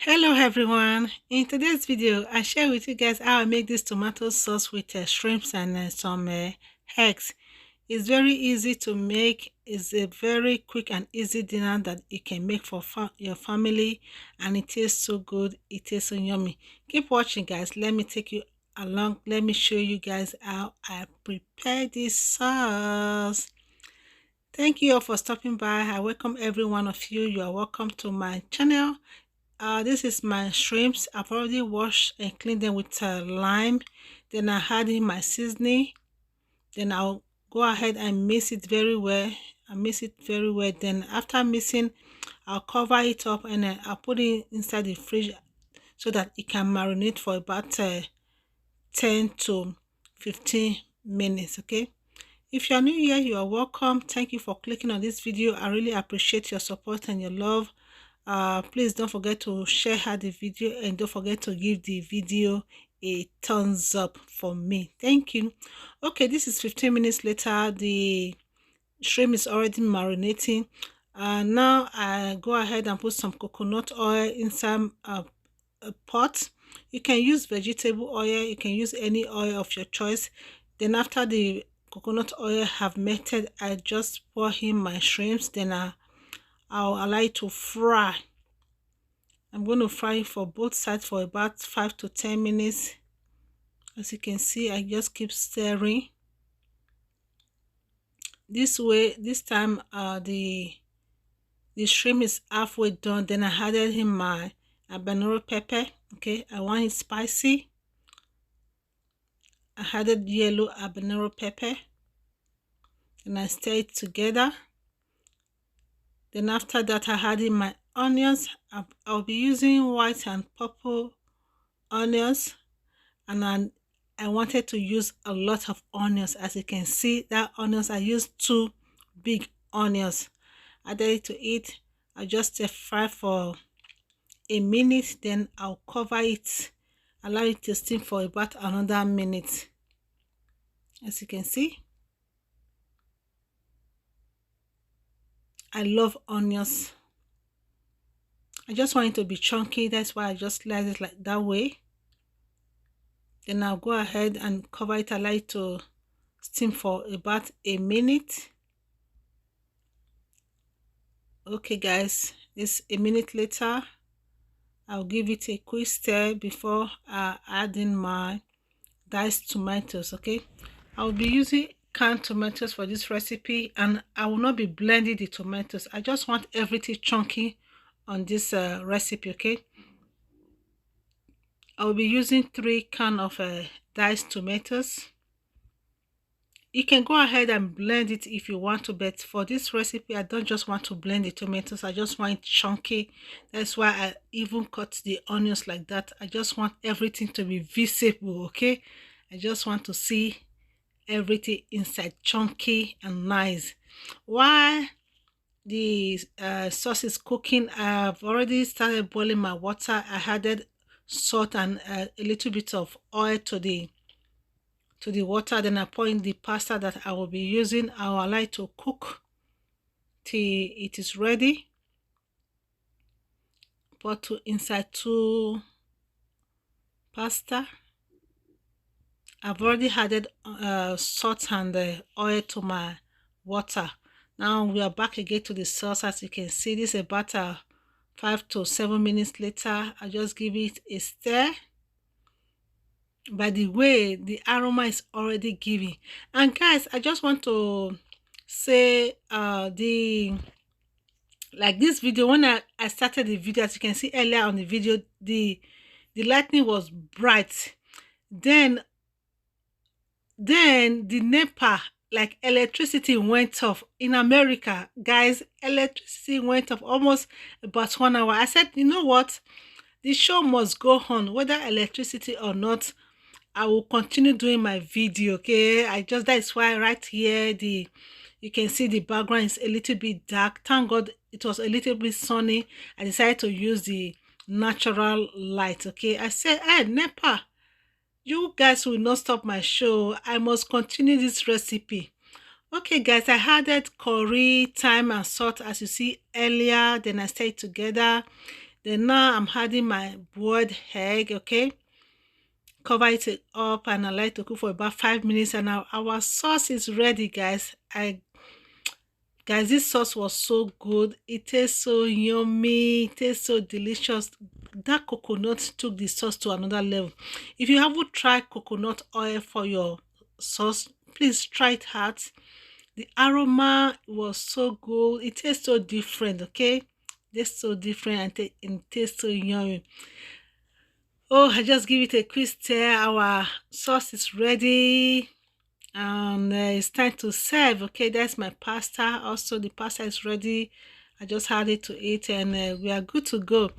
Hello everyone. In today's video I share with you guys how I make this tomato sauce with shrimps and some eggs. It's very easy to make. It's a very quick and easy dinner that you can make for your family, and it tastes so good. It tastes so yummy. Keep watching guys. Let me take you along. Let me show you guys how I prepare this sauce. Thank you all for stopping by. I welcome every one of you. You are welcome to my channel. This is my shrimps. I've already washed and cleaned them with lime. Then I add in my seasoning. Then I'll go ahead and mix it very well. I mix it very well. Then after mixing, I'll cover it up and I'll put it inside the fridge so that it can marinate for about 10 to 15 minutes. Okay. If you're new here, you are welcome. Thank you for clicking on this video. I really appreciate your support and your love. Please don't forget to share the video and don't forget to give the video a thumbs up for me. Thank you. Okay, this is 15 minutes later. The shrimp is already marinating. Now I go ahead and put some coconut oil inside a pot. You can use vegetable oil, you can use any oil of your choice. Then after the coconut oil have melted, I just pour in my shrimps. Then I'll allow it to fry. I'm going to fry it for both sides for about 5 to 10 minutes. As you can see, I just keep stirring. This way, this time the shrimp is halfway done. Then I added in my habanero pepper. Okay, I want it spicy. I added yellow habanero pepper. And I stir it together. Then after that, I added my onions. I'll be using white and purple onions, and I wanted to use a lot of onions. As you can see, that onions, I used 2 big onions. Added it to it. I just fry for a minute, then I'll cover it, allow it to steam for about another minute. As you can see, I love onions. I just want it to be chunky. That's why I just slice it like that way. Then I'll go ahead and cover it, allow it to steam for about a minute. Okay guys, it's a minute later. I'll give it a quick stir before adding my diced tomatoes. Okay, I'll be using canned tomatoes for this recipe, and I will not be blending the tomatoes. I just want everything chunky on this recipe. Okay, I'll be using 3 cans of diced tomatoes. You can go ahead and blend it if you want to, but for this recipe I don't just want to blend the tomatoes. I just want it chunky. That's why I even cut the onions like that. I just want everything to be visible. Okay, I just want to see everything inside chunky and nice. While the sauce is cooking, I've already started boiling my water. I added salt and a little bit of oil to the water. Then I pour in the pasta that I will be using. I will allow it to cook till it is ready. Pour inside 2 pasta. I've already added salt and oil to my water. Now we are back again to the sauce. As you can see, this is about 5 to 7 minutes later. I just give it a stir. By the way, the aroma is already giving. And guys, I just want to say like this video, when I started the video, as you can see earlier on the video, the lightning was bright. Then the NEPA, like electricity went off in America. Guys, electricity went off almost about 1 hour. I said, you know what? The show must go on, whether electricity or not. I will continue doing my video. Okay, that's why right here you can see the background is a little bit dark. Thank God it was a little bit sunny. I decided to use the natural light. Okay, I said, hey NEPA, you guys will not stop my show. I must continue this recipe. Okay guys, I added curry, thyme and salt as you see earlier. Then I stir it together. Then now I'm adding my boiled egg. Okay, cover it up, and I like to cook for about 5 minutes, and our sauce is ready, guys. Guys, this sauce was so good. It tastes so yummy. It tastes so delicious. That coconut took the sauce to another level. If you haven't tried coconut oil for your sauce, please try it out. The aroma was so good. It tastes so different, okay? It tastes so different, and it tastes so yummy. Oh, I just give it a quick stir. Our sauce is ready, and it's time to serve. Okay, that's my pasta. Also, the pasta is ready. I just added to it, and we are good to go.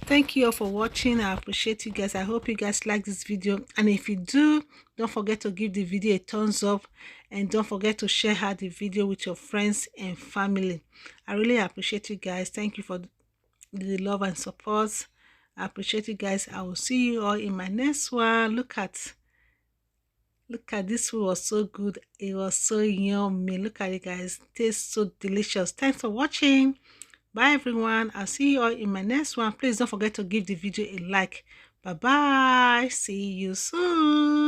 Thank you all for watching. I appreciate you guys. I hope you guys like this video, and if you do, don't forget to give the video a thumbs up, and don't forget to share the video with your friends and family. I really appreciate you guys. Thank you for the love and support. I appreciate you guys. I will see you all in my next one. Look at this food, was so good. It was so yummy. Look at it, guys. It tastes so delicious. Thanks for watching. Bye everyone. I'll see you all in my next one. Please don't forget to give the video a like. Bye bye. See you soon.